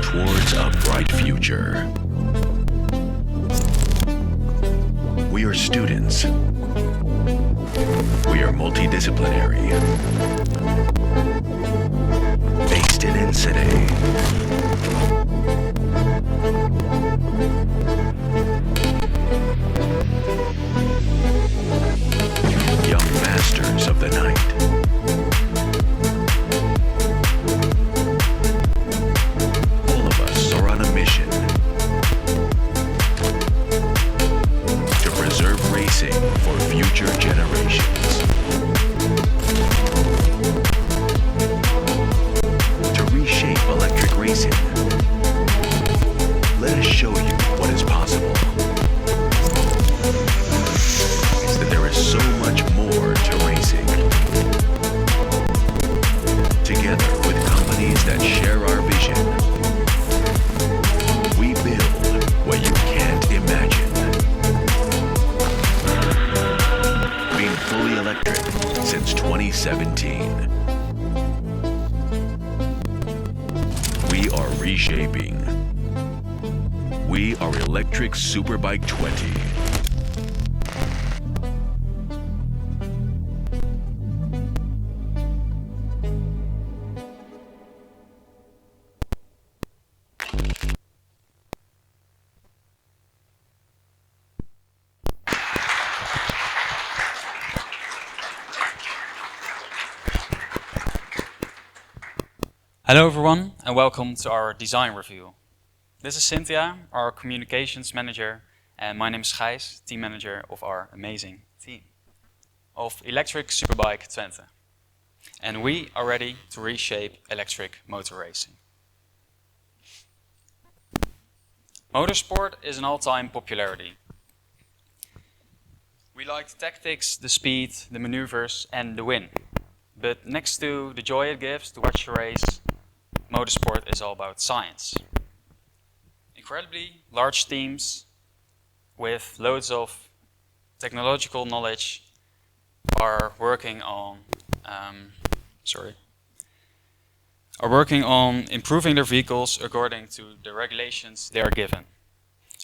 Towards a bright future. We are students. We are multidisciplinary. Based in Enschede. Young masters of the night. All of us are on a mission to preserve racing for future generations. To reshape electric racing. Let us show you what is possible. That there is so much more to racing. Together with companies that share our vision, we build what you can't imagine. Being fully electric since 2017. We are reshaping. We are Electric Superbike Twente. Hello everyone and welcome to our design review. This is Cynthia, our communications manager, and my name is Gijs, team manager of our amazing team of Electric Superbike Twente. And we are ready to reshape electric motor racing. Motorsport is an all-time popularity. We like the tactics, the speed, the maneuvers and the win. But next to the joy it gives to watch a race, motorsport is all about science. Incredibly large teams with loads of technological knowledge are working on improving their vehicles according to the regulations they are given.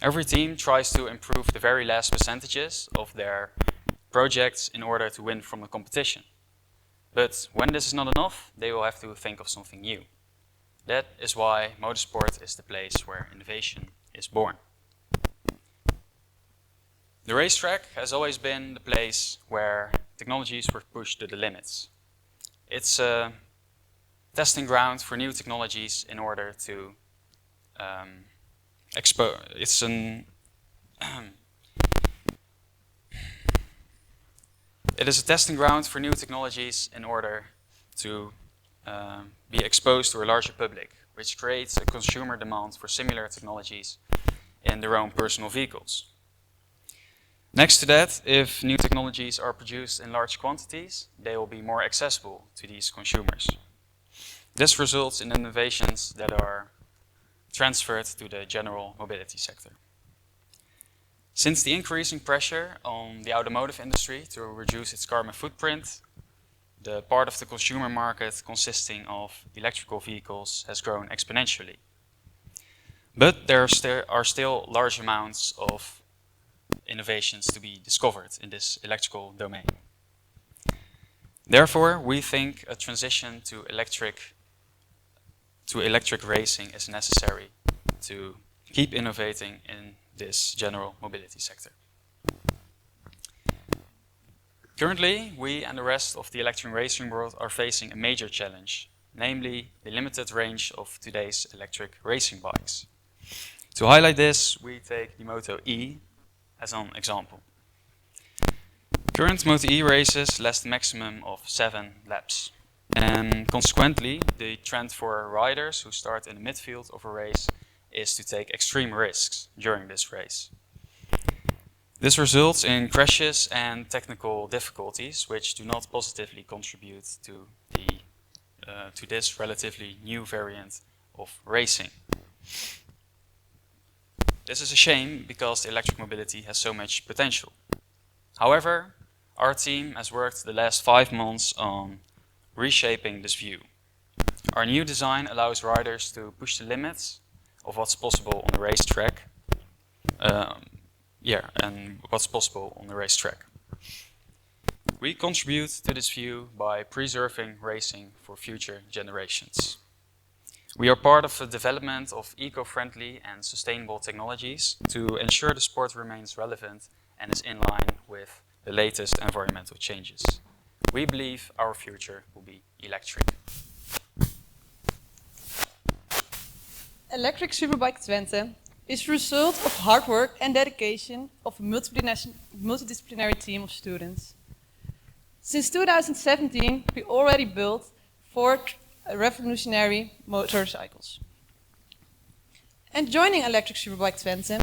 Every team tries to improve the very last percentages of their projects in order to win from the competition. But when this is not enough, they will have to think of something new. That is why motorsport is the place where innovation is born. The racetrack has always been the place where technologies were pushed to the limits. It's a testing ground for new technologies in order to It is a testing ground for new technologies in order to be exposed to a larger public, which creates a consumer demand for similar technologies in their own personal vehicles. Next to that, if new technologies are produced in large quantities, they will be more accessible to these consumers. This results in innovations that are transferred to the general mobility sector. Since the increasing pressure on the automotive industry to reduce its carbon footprint, the part of the consumer market consisting of electrical vehicles has grown exponentially. But there are still large amounts of innovations to be discovered in this electrical domain. Therefore, we think a transition to electric racing is necessary to keep innovating in this general mobility sector. Currently, we and the rest of the electric racing world are facing a major challenge, namely the limited range of today's electric racing bikes. To highlight this, we take the Moto-E as an example. Current Moto-E races last a maximum of 7 laps. And consequently, the trend for riders who start in the midfield of a race is to take extreme risks during this race. This results in crashes and technical difficulties which do not positively contribute to this relatively new variant of racing. This is a shame because electric mobility has so much potential. However, our team has worked the last 5 months on reshaping this view. Our new design allows riders to push the limits of what's possible on the racetrack. And what's possible on the racetrack. We contribute to this view by preserving racing for future generations. We are part of the development of eco-friendly and sustainable technologies to ensure the sport remains relevant and is in line with the latest environmental changes. We believe our future will be electric. Electric Superbike Twente is the result of hard work and dedication of a multidisciplinary team of students. Since 2017, we already built 4 revolutionary motorcycles. And joining Electric Superbike Twente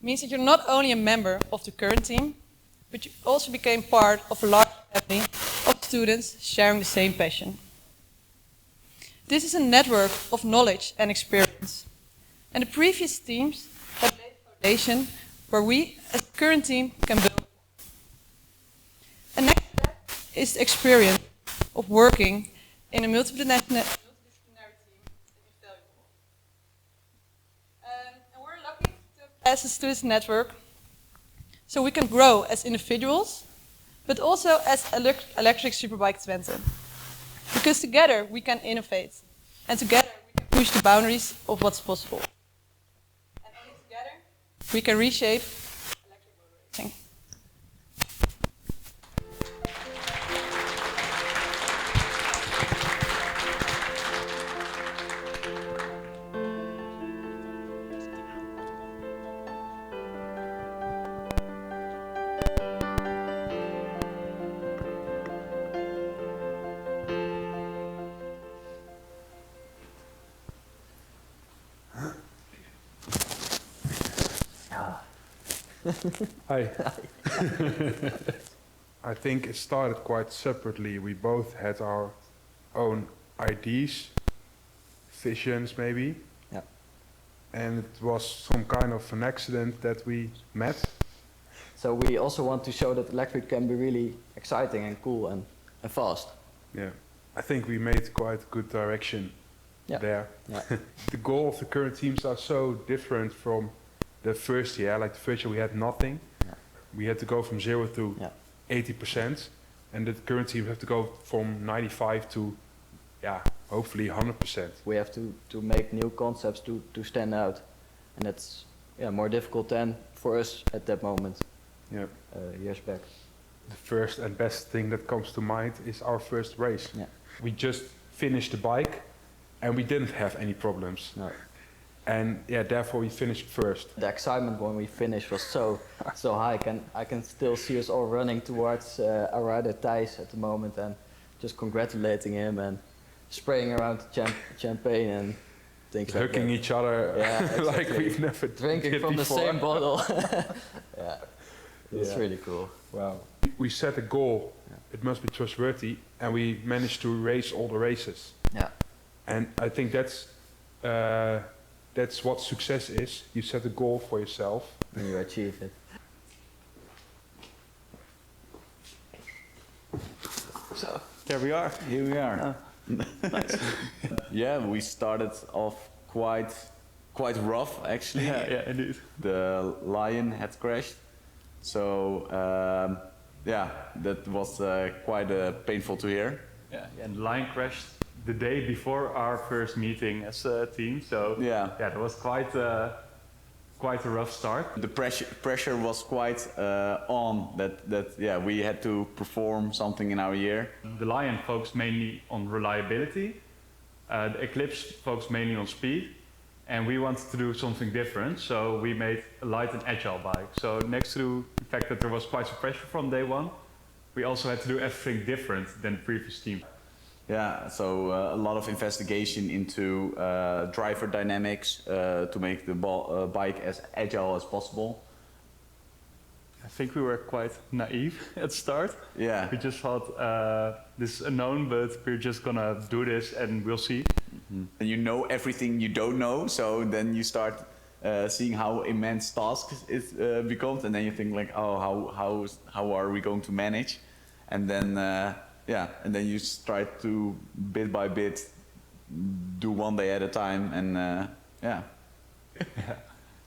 means that you're not only a member of the current team, but you also became part of a large family of students sharing the same passion. This is a network of knowledge and experience. And the previous teams have laid a foundation where we, as the current team, can build. And next step is the experience of working in a multidisciplinary team that is valuable. And we're lucky to have access to this network, so we can grow as individuals, but also as Electric Superbike Twente. Because together we can innovate, and together we can push the boundaries of what's possible. And only together we can reshape electric motor racing. Hi. I think it started quite separately. We both had our own ideas, visions maybe. Yeah. And it was some kind of an accident that we met. So we also want to show that electric can be really exciting and cool and fast. Yeah. I think we made quite good direction there. Yeah. The goal of the current teams are so different from the first year. Like the first year we had nothing. Yeah. We had to go from 0 to 80%. And the current team have to go from 95 to, hopefully 100%. We have to make new concepts to stand out. And that's more difficult than for us at that moment, years back. The first and best thing that comes to mind is our first race. Yeah. We just finished the bike and we didn't have any problems. No. And therefore we finished first. The excitement when we finished was so high. I can still see us all running towards our rider Thijs at the moment and just congratulating him and spraying around champagne and things like that. Hugging each other like we've never drinking from before. the same bottle. It's really cool. Wow. We set a goal. It must be trustworthy, and we managed to race all the races. Yeah. And I think that's what success is. You set a goal for yourself. And you achieve it. So there we are. Here we are. Nice. Yeah, we started off quite rough actually. Yeah, indeed. The Lion had crashed, so that was quite painful to hear. Yeah, and the Lion crashed the day before our first meeting as a team. So that was quite a rough start. The pressure was quite on that we had to perform something in our year. The Lion focused mainly on reliability. The Eclipse focused mainly on speed. And we wanted to do something different, so we made a light and agile bike. So next to the fact that there was quite some pressure from day one, we also had to do everything different than the previous team. Yeah, so a lot of investigation into driver dynamics to make the bike as agile as possible. I think we were quite naive at the start. Yeah. We just thought this is unknown, but we're just gonna do this and we'll see. Mm-hmm. And you know everything you don't know, so then you start seeing how immense tasks it becomes, and then you think like, oh, how are we going to manage? And then and then you try to bit by bit do one day at a time, and yeah.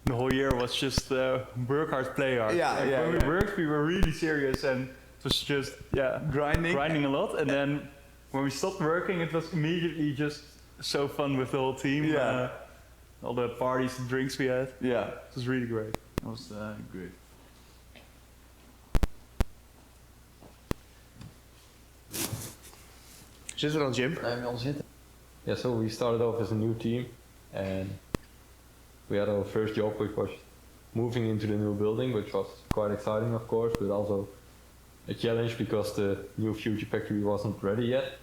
The whole year was just work hard, play hard. Yeah, Like, yeah, when yeah. we worked, we were really serious, and it was just grinding a lot. And then when we stopped working, it was immediately just so fun with the whole team. Yeah. All the parties and drinks we had. Yeah, It was really great. it was good. Zitten we dan, Jim? Blijven we al zitten? Yeah, so we started off as a new team and we had our first job, which was moving into the new building, which was quite exciting, of course, but also a challenge because the new future factory wasn't ready yet.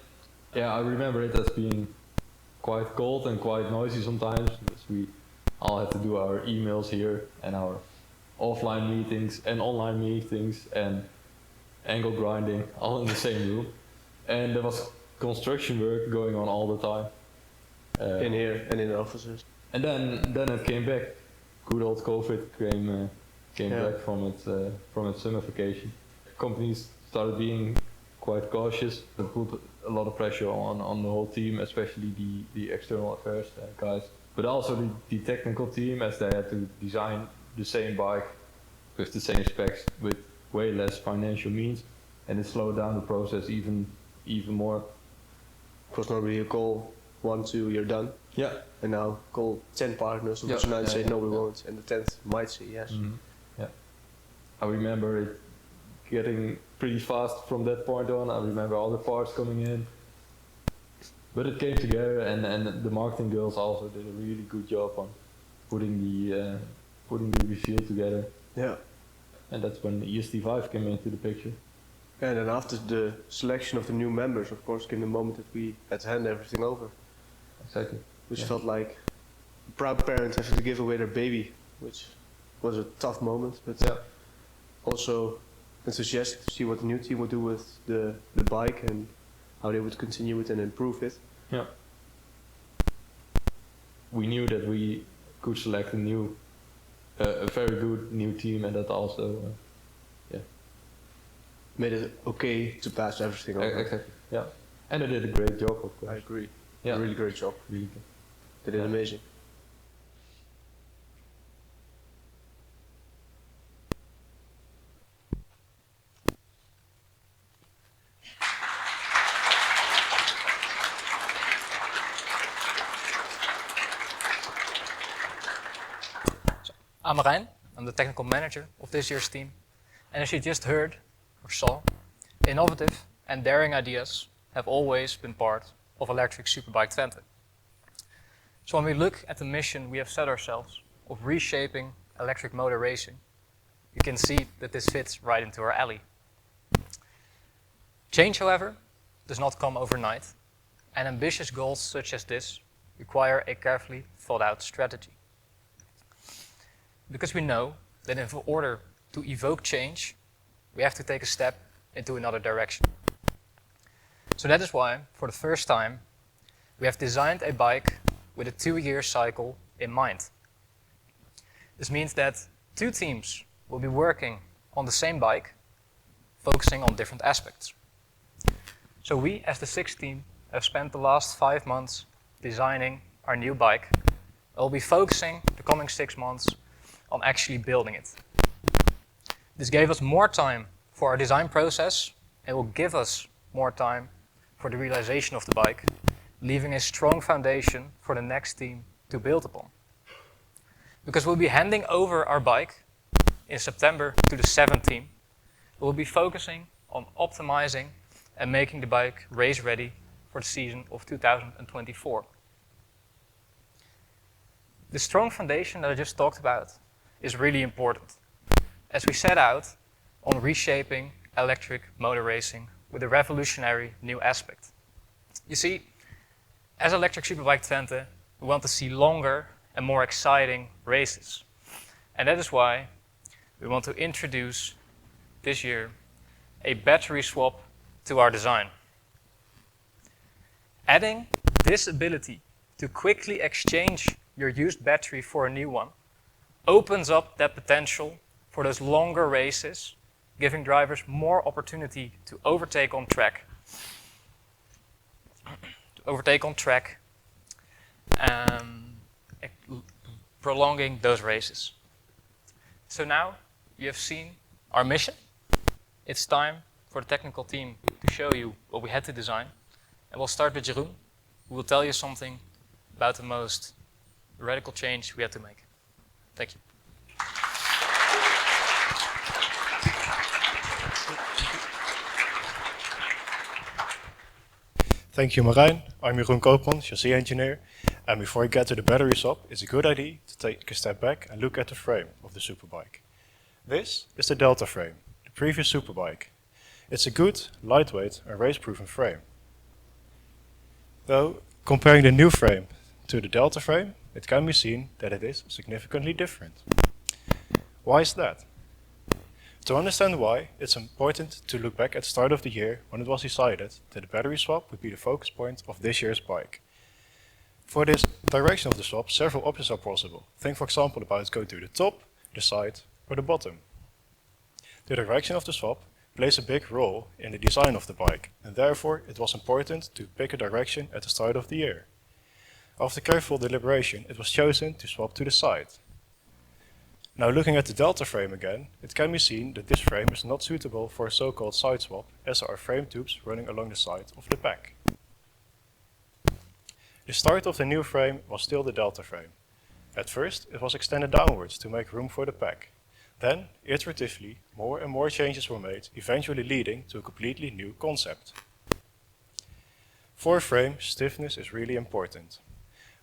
Yeah, I remember it as being quite cold and quite noisy sometimes because we all had to do our emails here and our offline meetings and online meetings and angle grinding all in the same room. And there was construction work going on all the time. In here and in the offices. And then it came back. Good old COVID came back from its summer vacation. Companies started being quite cautious. It put a lot of pressure on the whole team, especially the external affairs guys, but also the technical team, as they had to design the same bike with the same specs with way less financial means, and it slowed down the process even more. It was normally a call 1, 2, you're done. Yeah. And now call 10 partners, Yeah, which might say yeah, no, we yeah. won't, and the 10th might say yes. Yeah. I remember it getting pretty fast from that point on. I remember all the parts coming in. But it came together, and the marketing girls also did a really good job on putting the reveal together. Yeah. And that's when the EST5 came into the picture. And then after the selection of the new members, of course, came the moment that we had to hand everything over, Exactly. which Yeah. felt like proud parents having to give away their baby, which was a tough moment, but Yeah. also enthusiastic to see what the new team would do with the bike and how they would continue it and improve it. Yeah. We knew that we could select a very good new team, and that also. Made it okay to pass everything over. Exactly. Yeah. And they did a great job, of I course. agree. Yeah. Really great job. Really good. They did amazing. I'm Marijn, I'm the technical manager of this year's team. And as you just heard or saw, innovative and daring ideas have always been part of Electric Superbike Twente. So when we look at the mission we have set ourselves of reshaping electric motor racing, you can see that this fits right into our alley. Change, however, does not come overnight, and ambitious goals such as this require a carefully thought out strategy. Because we know that in order to evoke change, we have to take a step into another direction. So that is why, for the first time, we have designed a bike with a 2-year cycle in mind. This means that 2 teams will be working on the same bike, focusing on different aspects. So we, as the 6th team, have spent the last 5 months designing our new bike. We'll be focusing the coming 6 months on actually building it. This gave us more time for our design process and will give us more time for the realization of the bike, leaving a strong foundation for the next team to build upon. Because we'll be handing over our bike in September to the 7th team, we'll be focusing on optimizing and making the bike race ready for the season of 2024. The strong foundation that I just talked about is really important, as we set out on reshaping electric motor racing with a revolutionary new aspect. You see, as Electric Superbike Twente, we want to see longer and more exciting races. And that is why we want to introduce this year a battery swap to our design. Adding this ability to quickly exchange your used battery for a new one opens up that potential for those longer races, giving drivers more opportunity to overtake on track prolonging those races. So now you have seen our mission. It's time for the technical team to show you what we had to design. And we'll start with Jeroen, who will tell you something about the most radical change we had to make. Thank you. Thank you, Marijn. I'm Jeroen Koopman, chassis engineer. And before I get to the battery swap, it's a good idea to take a step back and look at the frame of the superbike. This is the Delta frame, the previous superbike. It's a good, lightweight and race-proven frame. Though, comparing the new frame to the Delta frame, it can be seen that it is significantly different. Why is that? To understand why, it's important to look back at the start of the year when it was decided that the battery swap would be the focus point of this year's bike. For this direction of the swap, several options are possible. Think for example about going to the top, the side or the bottom. The direction of the swap plays a big role in the design of the bike, and therefore it was important to pick a direction at the start of the year. After careful deliberation, it was chosen to swap to the side. Now looking at the Delta frame again, it can be seen that this frame is not suitable for a so-called side swap, as there are frame tubes running along the side of the pack. The start of the new frame was still the Delta frame. At first, it was extended downwards to make room for the pack. Then, iteratively, more and more changes were made, eventually leading to a completely new concept. For a frame, stiffness is really important.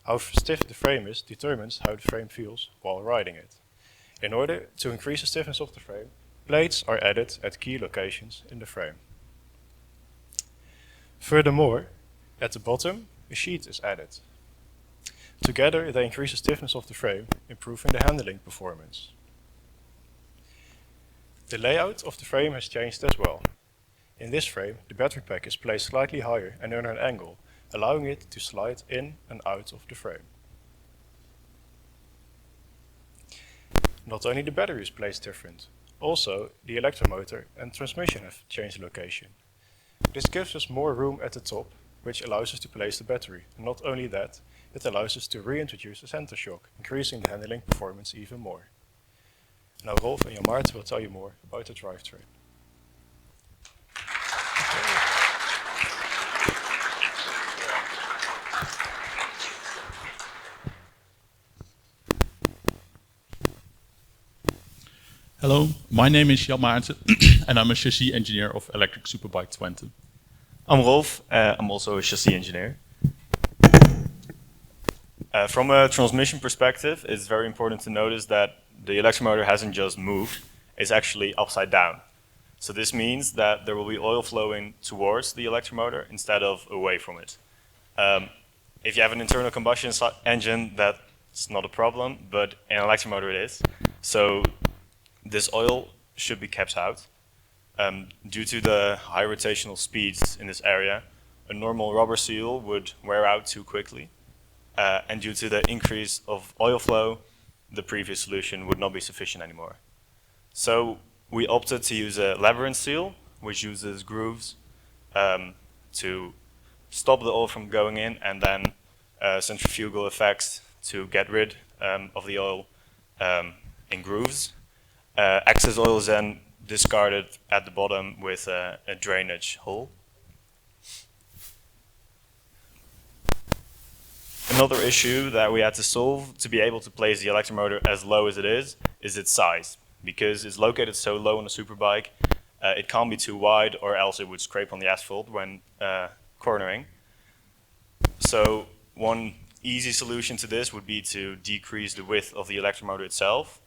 How stiff the frame is determines how the frame feels while riding it. In order to increase the stiffness of the frame, plates are added at key locations in the frame. Furthermore, at the bottom, a sheet is added. Together, they increase the stiffness of the frame, improving the handling performance. The layout of the frame has changed as well. In this frame, the battery pack is placed slightly higher and under an angle, allowing it to slide in and out of the frame. Not only the battery is placed different, also the electromotor and transmission have changed location. This gives us more room at the top, which allows us to place the battery, and not only that, it allows us to reintroduce a center shock, increasing the handling performance even more. Now Rolf and Jan Maarten will tell you more about the drivetrain. Hello, my name is Jan Maarten and I'm a chassis engineer of Electric Superbike Twente. I'm Rolf, I'm also a chassis engineer. From a transmission perspective, it's very important to notice that the electromotor hasn't just moved, it's actually upside down. So this means that there will be oil flowing towards the electromotor instead of away from it. If you have an internal combustion engine, that's not a problem, but in an electromotor it is. So this oil should be kept out. Due to the high rotational speeds in this area, a normal rubber seal would wear out too quickly. And due to the increase of oil flow, the previous solution would not be sufficient anymore. So we opted to use a labyrinth seal, which uses grooves to stop the oil from going in, and then centrifugal effects to get rid of the oil in grooves. Excess oil is then discarded at the bottom with a drainage hole. Another issue that we had to solve to be able to place the electromotor as low as it is its size. Because it's located so low on a superbike, it can't be too wide or else it would scrape on the asphalt when cornering. So one easy solution to this would be to decrease the width of the electromotor itself,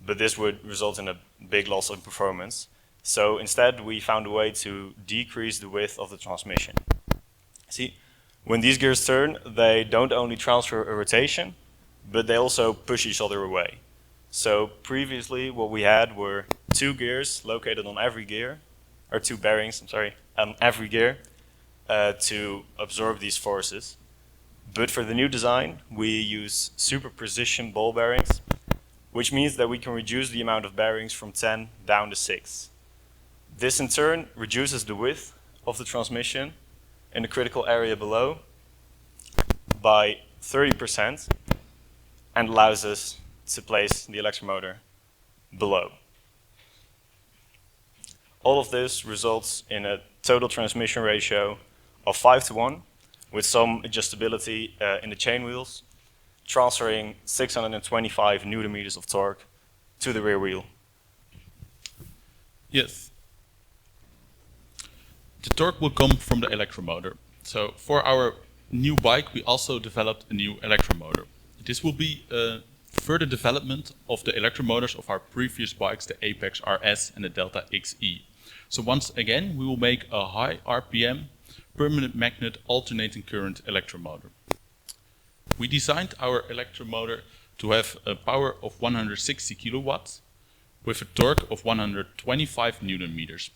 but this would result in a big loss of performance. So instead we found a way to decrease the width of the transmission. See, when these gears turn, they don't only transfer a rotation, but they also push each other away. So previously what we had were two gears located on every gear, or two bearings, on every gear to absorb these forces. But for the new design, we use super precision ball bearings, which means that we can reduce the amount of bearings from 10 down to 6. This in turn reduces the width of the transmission in the critical area below by 30% and allows us to place the electromotor below. All of this results in a total transmission ratio of 5:1 with some adjustability in the chain wheels, transferring 625 Newton meters of torque to the rear wheel. Yes. The torque will come from the electromotor. So for our new bike, we also developed a new electromotor. This will be a further development of the electromotors of our previous bikes, the Apex RS and the Delta XE. So once again, we will make a high RPM, permanent magnet alternating current electromotor. We designed our electromotor to have a power of 160 kilowatts with a torque of 125 Newton meters.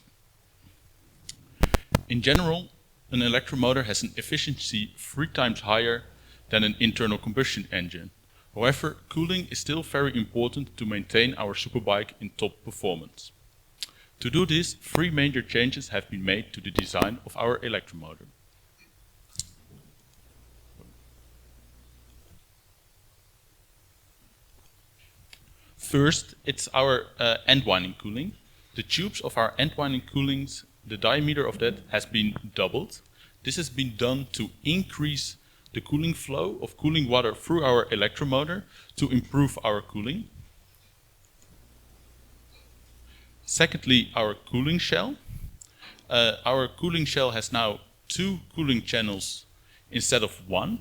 In general, an electromotor has an efficiency 3 times higher than an internal combustion engine. However, cooling is still very important to maintain our superbike in top performance. To do this, 3 major changes have been made to the design of our electromotor. First, it's our end winding cooling. The tubes of our end winding coolings, the diameter of that has been doubled. This has been done to increase the cooling flow of cooling water through our electromotor to improve our cooling. Secondly, our cooling shell. Our cooling shell has now 2 cooling channels instead of 1.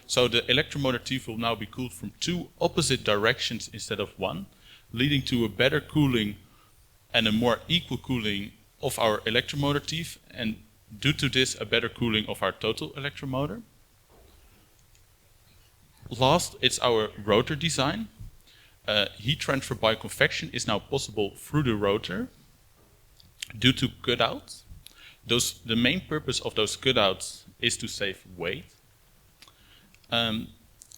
So the electromotor teeth will now be cooled from 2 opposite directions instead of 1, leading to a better cooling and a more equal cooling of our electromotor teeth, and due to this, a better cooling of our total electromotor. Last, it's our rotor design. Heat transfer by convection is now possible through the rotor due to cutouts. The main purpose of those cutouts is to save weight. And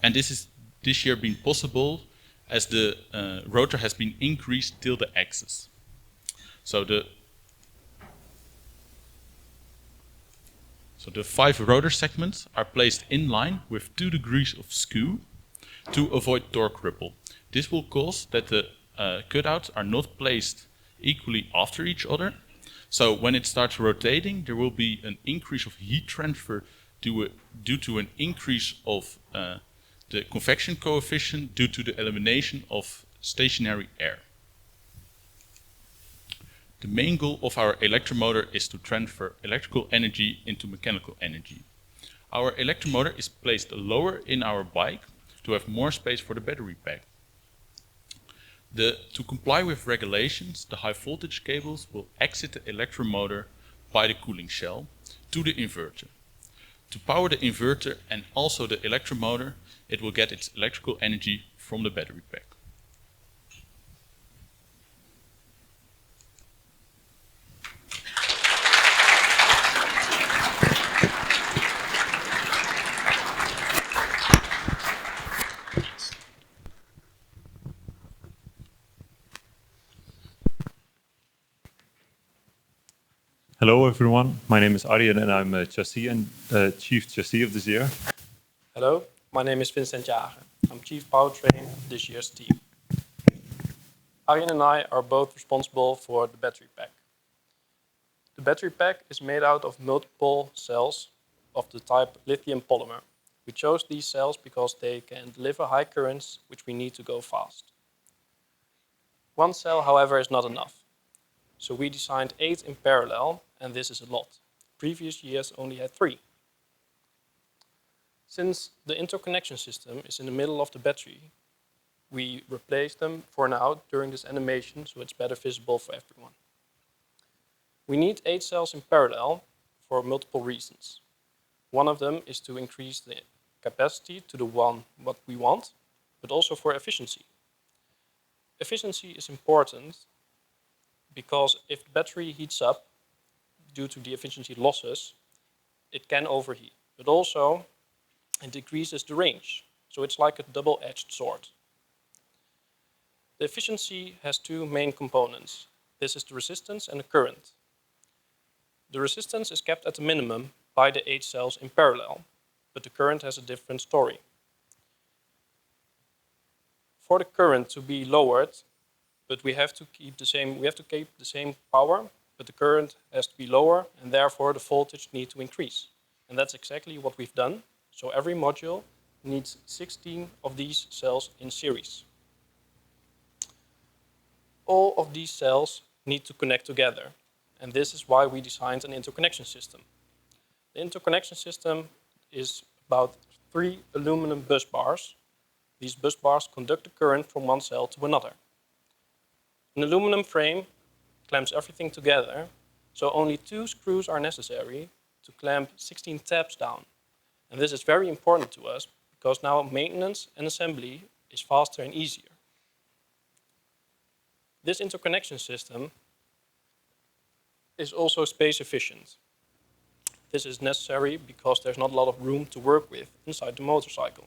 this is this year been possible as the rotor has been increased till the axis. So the 5 rotor segments are placed in line with 2 degrees of skew to avoid torque ripple. This will cause that the cutouts are not placed equally after each other. So when it starts rotating, there will be an increase of heat transfer due to an increase of the convection coefficient due to the elimination of stationary air. The main goal of our electromotor is to transfer electrical energy into mechanical energy. Our electromotor is placed lower in our bike to have more space for the battery pack. To comply with regulations, the high voltage cables will exit the electromotor by the cooling shell to the inverter. To power the inverter and also the electromotor, it will get its electrical energy from the battery pack. Hello everyone, my name is Arjen and I'm a chassis and Chief Chassis of this year. Hello, my name is Vincent Jager. I'm Chief Powertrain of this year's team. Arjen and I are both responsible for the battery pack. The battery pack is made out of multiple cells of the type lithium polymer. We chose these cells because they can deliver high currents, which we need to go fast. One cell, however, is not enough. So we designed 8 in parallel, and this is a lot. Previous years only had 3. Since the interconnection system is in the middle of the battery, we replaced them for now during this animation so it's better visible for everyone. We need 8 cells in parallel for multiple reasons. One of them is to increase the capacity to the one what we want, but also for efficiency. Efficiency is important because if the battery heats up due to the efficiency losses, it can overheat. But also, it decreases the range. So it's like a double-edged sword. The efficiency has 2 main components. This is the resistance and the current. The resistance is kept at the minimum by the 8 cells in parallel, but the current has a different story. for the current to be lowered, but we have to keep the same power, but the current has to be lower, and therefore the voltage needs to increase. And that's exactly what we've done. So every module needs 16 of these cells in series. All of these cells need to connect together, and this is why we designed an interconnection system. The interconnection system is about 3 aluminum bus bars. These bus bars conduct the current from one cell to another. An aluminum frame clamps everything together, so only 2 screws are necessary to clamp 16 tabs down. And this is very important to us because now maintenance and assembly is faster and easier. This interconnection system is also space efficient. This is necessary because there's not a lot of room to work with inside the motorcycle.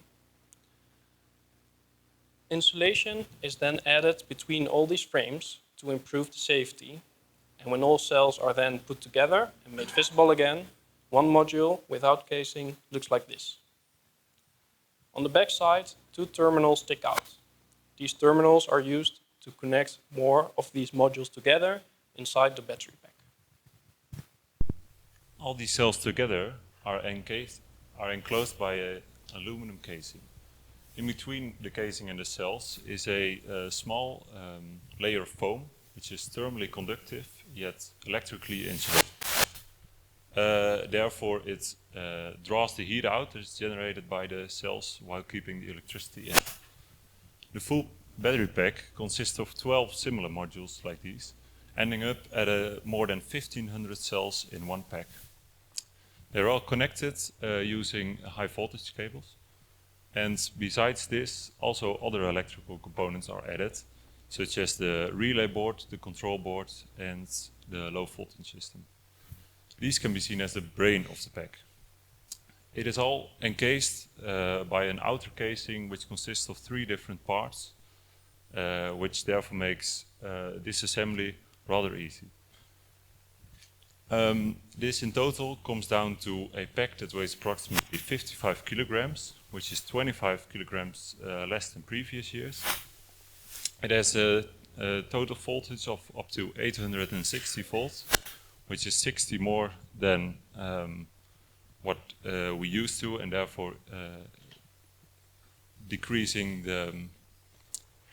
Insulation is then added between all these frames to improve the safety. And when all cells are then put together and made visible again, one module without casing looks like this. On the back side, 2 terminals stick out. These terminals are used to connect more of these modules together inside the battery pack. All these cells together are enclosed by an aluminum casing. In between the casing and the cells is a small layer of foam, which is thermally conductive yet electrically insulated. Therefore, it draws the heat out that is generated by the cells while keeping the electricity in. The full battery pack consists of 12 similar modules like these, ending up at more than 1500 cells in one pack. They're all connected using high voltage cables. And besides this, also other electrical components are added, such as the relay board, the control board, and the low voltage system. These can be seen as the brain of the pack. It is all encased by an outer casing which consists of 3 different parts, which therefore makes disassembly rather easy. This in total comes down to a pack that weighs approximately 55 kilograms, which is 25 kilograms less than previous years. It has a total voltage of up to 860 volts, which is 60 more than what we used to, and therefore decreasing the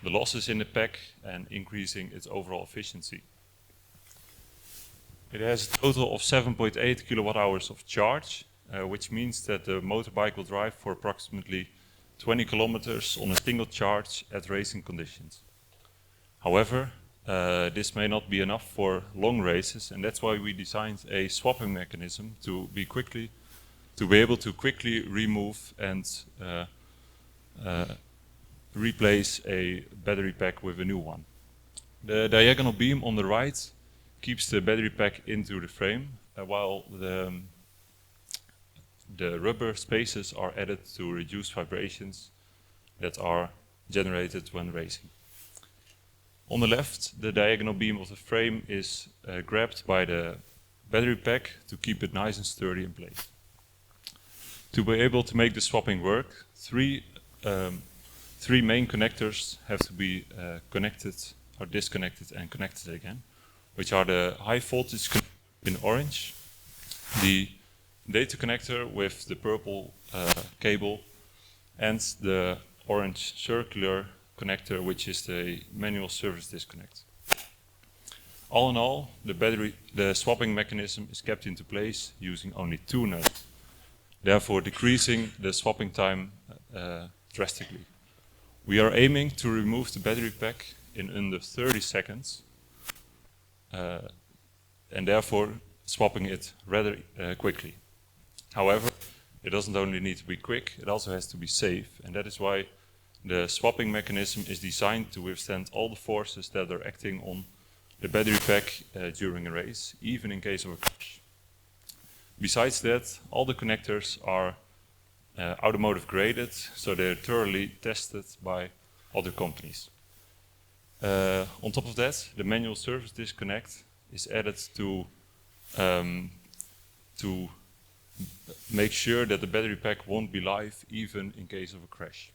losses in the pack and increasing its overall efficiency. It has a total of 7.8 kilowatt hours of charge, which means that the motorbike will drive for approximately 20 kilometers on a single charge at racing conditions. However, this may not be enough for long races, and that's why we designed a swapping mechanism to be able to quickly remove and replace a battery pack with a new one. The diagonal beam on the right keeps the battery pack into the frame, while the rubber spaces are added to reduce vibrations that are generated when racing. On the left, the diagonal beam of the frame is grabbed by the battery pack to keep it nice and sturdy in place. To be able to make the swapping work, three main connectors have to be connected or disconnected and connected again, which are the high voltage in orange, the data connector with the purple cable, and the orange circular connector, which is the manual service disconnect. All in all, the swapping mechanism is kept into place using only 2 nuts, therefore decreasing the swapping time drastically. We are aiming to remove the battery pack in under 30 seconds, and therefore swapping it rather quickly. However, it doesn't only need to be quick, it also has to be safe, and that is why the swapping mechanism is designed to withstand all the forces that are acting on the battery pack during a race, even in case of a crash. Besides that, all the connectors are automotive graded, so they're thoroughly tested by other companies. On top of that, the manual service disconnect is added to make sure that the battery pack won't be live even in case of a crash.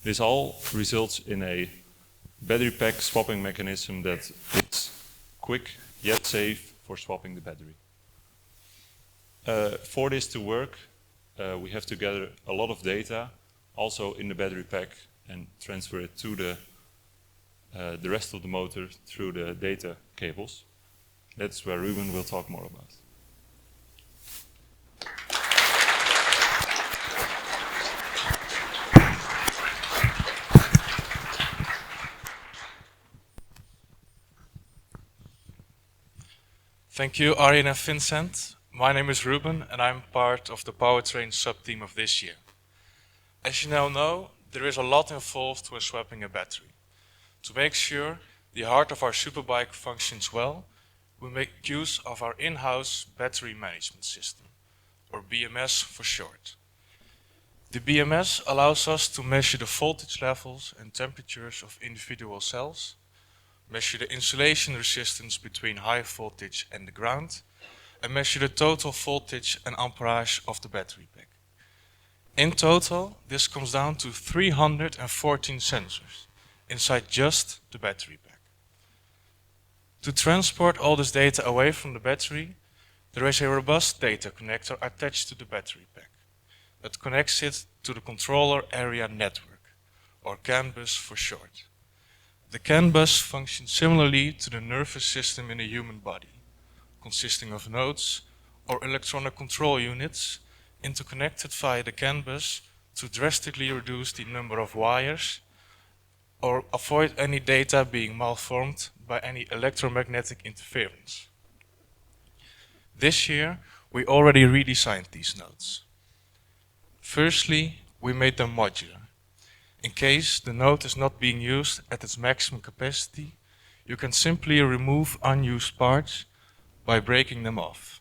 This all results in a battery pack swapping mechanism that is quick yet safe for swapping the battery. For this to work, we have to gather a lot of data also in the battery pack and transfer it to the rest of the motor through the data cables. That's where Ruben will talk more about. Thank you, Arjen and Vincent. My name is Ruben and I'm part of the powertrain sub-team of this year. As you now know, there is a lot involved when swapping a battery. To make sure the heart of our superbike functions well, we make use of our in-house battery management system, or BMS for short. The BMS allows us to measure the voltage levels and temperatures of individual cells, measure the insulation resistance between high voltage and the ground, and measure the total voltage and amperage of the battery pack. In total, this comes down to 314 sensors inside just the battery pack. To transport all this data away from the battery, there is a robust data connector attached to the battery pack that connects it to the controller area network, or CAN bus for short. The CAN bus functions similarly to the nervous system in a human body, consisting of nodes or electronic control units interconnected via the CAN bus to drastically reduce the number of wires or avoid any data being malformed by any electromagnetic interference. This year, we already redesigned these nodes. Firstly, we made them modular. In case the node is not being used at its maximum capacity, you can simply remove unused parts by breaking them off.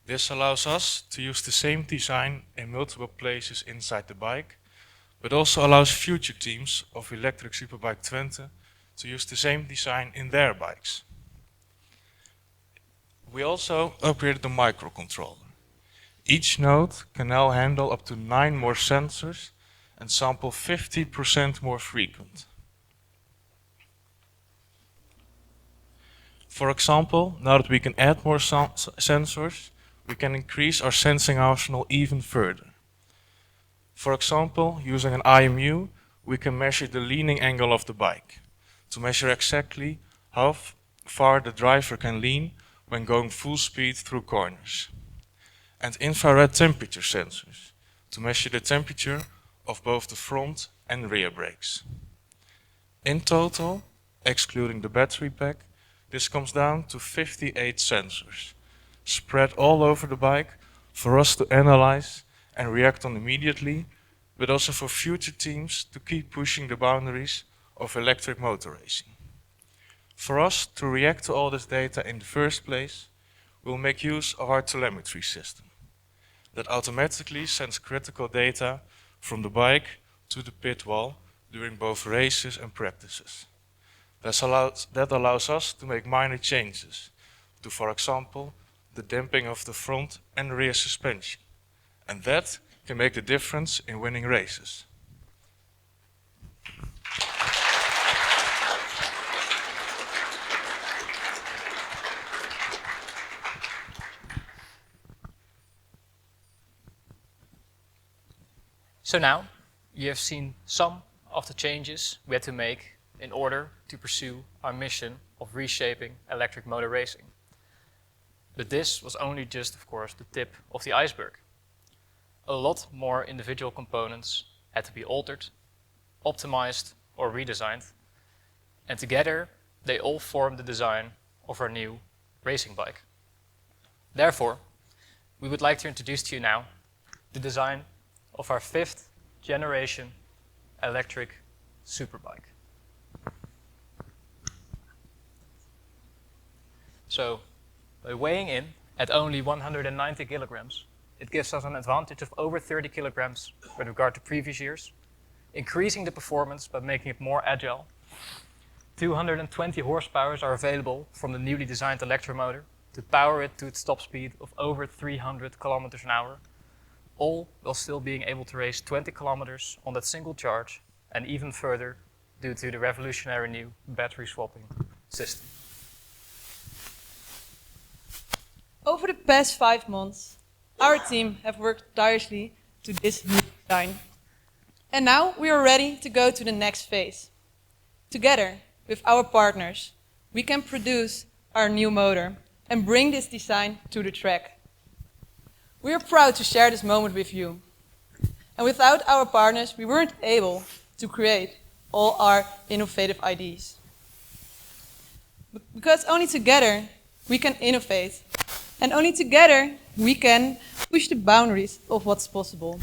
This allows us to use the same design in multiple places inside the bike, but also allows future teams of Electric Superbike Twente to use the same design in their bikes. We also upgraded the microcontroller. Each node can now handle up to 9 more sensors and sample 50% more frequent. For example, now that we can add more sensors, we can increase our sensing arsenal even further. For example, using an IMU, we can measure the leaning angle of the bike to measure exactly how far the driver can lean when going full speed through corners. And infrared temperature sensors to measure the temperature of both the front and rear brakes. In total, excluding the battery pack, this comes down to 58 sensors, spread all over the bike for us to analyze and react on immediately, but also for future teams to keep pushing the boundaries of electric motor racing. For us to react to all this data in the first place, we'll make use of our telemetry system that automatically sends critical data from the bike to the pit wall during both races and practices. That allows us to make minor changes to, for example, the damping of the front and rear suspension. And that can make the difference in winning races. So now, you have seen some of the changes we had to make in order to pursue our mission of reshaping electric motor racing. But this was only just, of course, the tip of the iceberg. A lot more individual components had to be altered, optimized, or redesigned, and together they all form the design of our new racing bike. Therefore, we would like to introduce to you now the design of our 5th generation electric superbike. So, by weighing in at only 190 kilograms, it gives us an advantage of over 30 kilograms with regard to previous years, increasing the performance by making it more agile. 220 horsepower are available from the newly designed Electromotor to power it to its top speed of over 300 kilometers an hour, all while still being able to race 20 kilometers on that single charge and even further due to the revolutionary new battery swapping system. Over the past 5 months, our team have worked tirelessly to this new design. And now we are ready to go to the next phase. Together with our partners, we can produce our new motor and bring this design to the track. We are proud to share this moment with you. And without our partners, we weren't able to create all our innovative ideas. Because only together we can innovate. And only together we can push the boundaries of what's possible.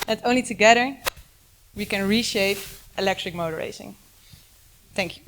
And only together we can reshape electric motor racing. Thank you.